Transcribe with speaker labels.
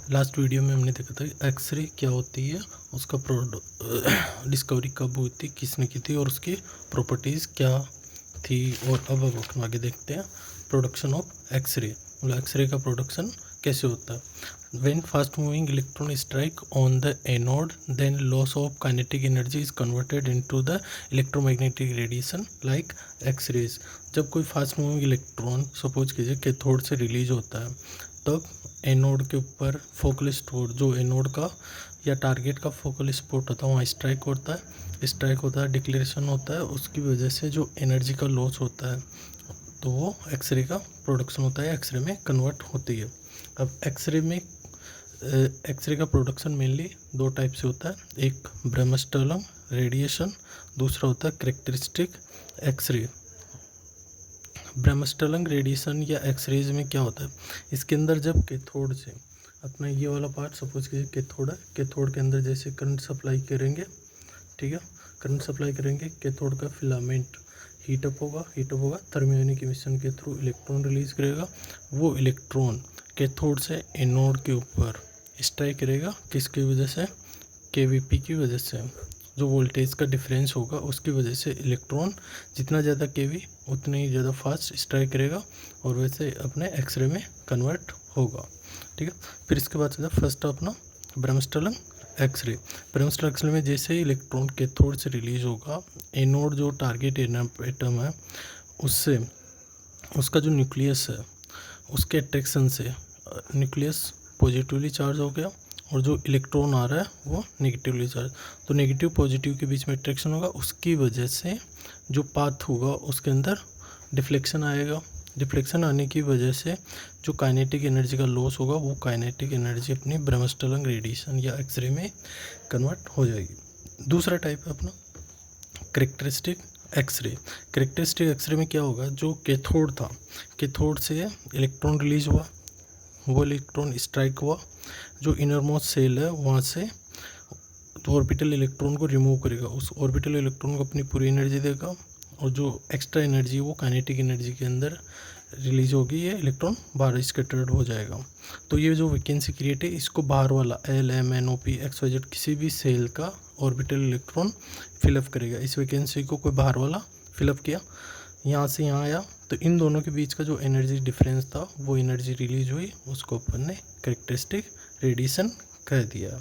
Speaker 1: Last video में हमने देखा था एक्सरे क्या होती है, उसका डिस्कवरी कब हुई थी, किसने की थी और उसकी प्रॉपर्टीज़ क्या थी। और अब अपन आगे देखते हैं प्रोडक्शन ऑफ एक्सरे, मतलब एक्सरे का प्रोडक्शन कैसे होता है। When fast moving electron strike on the anode then loss of kinetic energy is converted into the electromagnetic radiation like X rays. जब कोई फास्ट मूविंग इलेक्ट्रॉन सपोज कीजिए कैथोड से release होता है, तब एनोड के ऊपर फोकल स्पॉट, जो एनोड का या टारगेट का फोकल स्पॉट होता है, वहाँ स्ट्राइक होता है, डिक्लेरेशन होता है। उसकी वजह से जो एनर्जी का लॉस होता है तो वो एक्सरे का प्रोडक्शन होता है, एक्सरे में कन्वर्ट होती है। अब एक्सरे का प्रोडक्शन मेनली दो टाइप से होता है, एक ब्रह्मस्टरम रेडिएशन, दूसरा होता है कैरेक्टरिस्टिक एक्सरे। ब्रह्मस्टरम रेडिएशन या एक्सरेज में क्या होता है, इसके अंदर जब कैथोड से अपना ये वाला पार्ट सपोज कीजिए कैथोड है, कैथोड के अंदर जैसे करंट सप्लाई करेंगे, ठीक है, करंट सप्लाई करेंगे, कैथोड का फिलामेंट हीटअप होगा, थर्मियोनिक इमिशन के थ्रू इलेक्ट्रॉन रिलीज करेगा। वो इलेक्ट्रॉन कैथोड से एनोड के ऊपर स्ट्राइक करेगा, किसकी वजह से, केवीपी की वजह से, जो वोल्टेज का डिफरेंस होगा उसकी वजह से इलेक्ट्रॉन जितना ज़्यादा केवी उतनी ही ज़्यादा फास्ट स्ट्राइक करेगा और वैसे अपने एक्सरे में कन्वर्ट होगा, ठीक है। फिर इसके बाद सीधा फर्स्ट अपना ब्रह्मस्टरम एक्सरे। ब्रह्मस्टरम एक्सरे में जैसे ही इलेक्ट्रॉन कैथोड से रिलीज होगा, एनोड जो टारगेट एटम है उससे उसका जो न्यूक्लियस है उसके अट्रैक्शन से न्यूक्लियस पॉजिटिवली चार्ज हो गया और जो इलेक्ट्रॉन आ रहा है वो नेगेटिवली चार्ज, तो नेगेटिव पॉजिटिव के बीच में अट्रैक्शन होगा, उसकी वजह से जो पाथ होगा उसके अंदर डिफ्लेक्शन आएगा। डिफ्लेक्शन आने की वजह से जो काइनेटिक एनर्जी का लॉस होगा वो काइनेटिक एनर्जी अपनी ब्रह्मस्टरम रेडिएशन या एक्सरे में कन्वर्ट हो जाएगी। दूसरा टाइप है अपना कैरेक्टरिस्टिक एक्सरे। कैरेक्टरिस्टिक एक्सरे में क्या होगा, जो कैथोड था, कैथोड से इलेक्ट्रॉन रिलीज हुआ, वो इलेक्ट्रॉन स्ट्राइक हुआ, जो इनरमोस्ट सेल है वहाँ से तो ऑर्बिटल इलेक्ट्रॉन को रिमूव करेगा, उस ऑर्बिटल इलेक्ट्रॉन को अपनी पूरी एनर्जी देगा और जो एक्स्ट्रा एनर्जी वो काइनेटिक एनर्जी के अंदर रिलीज होगी, ये इलेक्ट्रॉन बाहर स्कैटर्ड हो जाएगा। तो ये जो वैकेंसी क्रिएट है इसको बाहर वाला LMNOP XYZ किसी भी सेल का ऑर्बिटल इलेक्ट्रॉन फिलअप करेगा। इस वैकेंसी को कोई बाहर वाला फिलअप किया, यहाँ से यहाँ आया, तो इन दोनों के बीच का जो एनर्जी डिफरेंस था वो एनर्जी रिलीज हुई, उसको अपन ने कैरेक्टरिस्टिक रेडिएशन कह दिया।